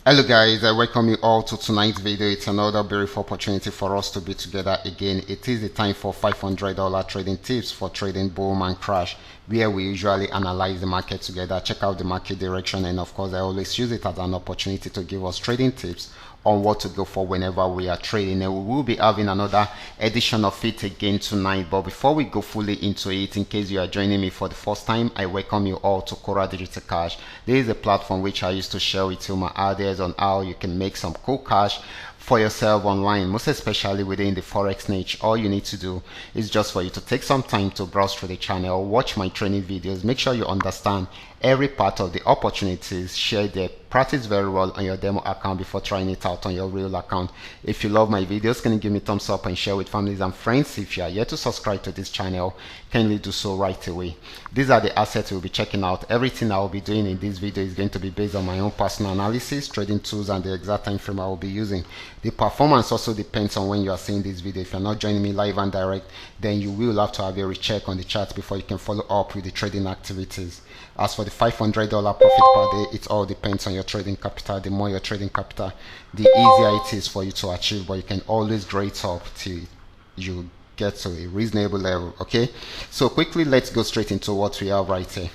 Hello guys, I welcome you all to tonight's video. It's another beautiful opportunity for us to be together again. It is the time for $500 trading tips for trading boom and crash, where we usually analyze the market together, check out the market direction, and of course I always use it as an opportunity to give us trading tips on what to go for whenever we are trading. And we will be having another edition of it again tonight. But before we go fully into it, in case you are joining me for the first time, I welcome you all to Qora Digital Cash. This is a platform which I used to share with you my ideas on how you can make some cool cash for yourself online, most especially within the forex niche. All you need to do is just for you to take some time to browse through the channel, watch my training videos, make sure you understand every part of the opportunities, share there, practice very well on your demo account before trying it out on your real account. If you love my videos, can you give me a thumbs up and share with families and friends? If you are yet to subscribe to this channel, kindly do so right away. These are the assets we'll be checking out. Everything I will be doing in this video is going to be based on my own personal analysis, trading tools, and the exact time frame I will be using. The performance also depends on when you are seeing this video. If you're not joining me live and direct, then you will have to have a recheck on the chart before you can follow up with the trading activities. As for the $500 profit per day, it all depends on your trading capital. The more your trading capital, the easier it is for you to achieve, but you can always grow it up till you get to a reasonable level. Okay, so quickly let's go straight into what we have right here.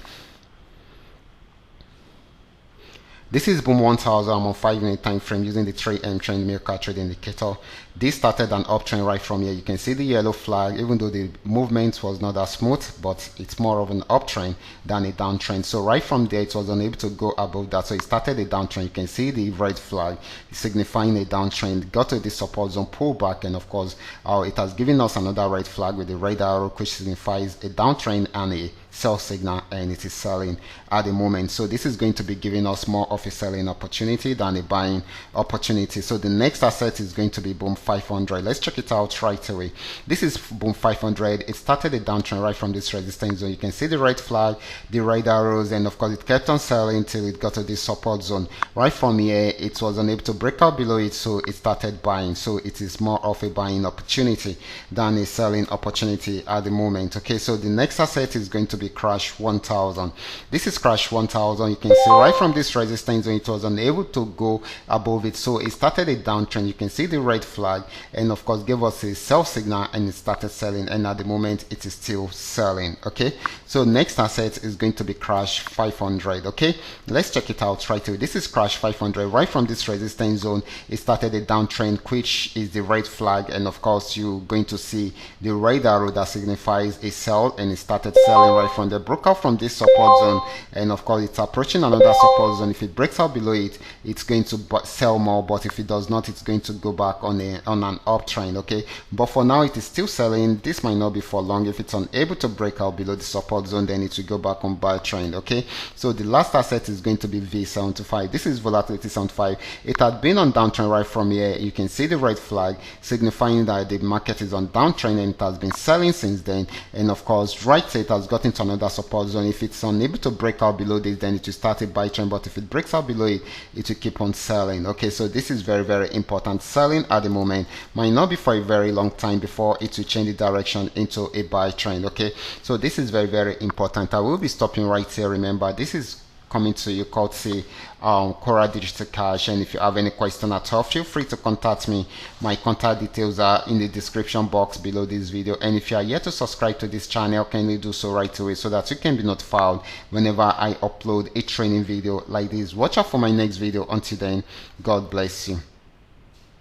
This is boom 1000. I'm on 5-minute time frame using the 3M trend mirror trade indicator. This started an uptrend right from here. You can see the yellow flag, even though the movement was not that smooth, but it's more of an uptrend than a downtrend. So right from there, it was unable to go above that. So it started a downtrend. You can see the red flag signifying a downtrend. Got to the support zone, pull back, and of course, it has given us another red flag with the red arrow, which signifies a downtrend and a sell signal, and it is selling at the moment. So this is going to be giving us more of a selling opportunity than a buying opportunity. So the next asset is going to be boom 500. Let's check it out right away. This is boom 500. It started a downtrend right from this resistance zone. You can see the red flag, the red arrows, and of course it kept on selling till it got to this support zone. Right from here, it was unable to break out below it, so it started buying. So it is more of a buying opportunity than a selling opportunity at the moment. Okay, so the next asset is going to be crash 1000. This is crash 1000. You can see right from this resistance zone, it was unable to go above it, so it started a downtrend. You can see the red flag, and of course gave us a sell signal, and it started selling, and at the moment it is still selling. Okay, so next asset is going to be crash 500. Okay, let's check it out right away. This is crash 500. Right from this resistance zone, it started a downtrend, which is the red flag, and of course you're going to see the red arrow that signifies a sell, and it started selling right from the broke out from this support zone, and of course it's approaching another support zone. If it breaks out below it, it's going to sell more, but if it does not, it's going to go back on an uptrend. Okay, but for now it is still selling. This might not be for long. If it's unable to break out below the support zone, then it will go back on buy trend. Okay, so the last asset is going to be V75. This is volatility 75. It had been on downtrend right from here. You can see the red flag signifying that the market is on downtrend, and it has been selling since then. And of course right here, it has gotten to another support zone. If it's unable to break out below this, then it will start a buy trend, but if it breaks out below it, it will keep on selling. Okay, so this is very, very important. Selling at the moment might not be for a very long time before it will change the direction into a buy trend. Okay, so this is very, very important. I will be stopping right here. Remember, this is coming to you courtesy Qora Digital Cash, and if you have any question at all, feel free to contact me. My contact details are in the description box below this video, and if you are yet to subscribe to this channel, kindly do so right away so that you can be notified whenever I upload a training video like this. Watch out for my next video. Until then, God bless you.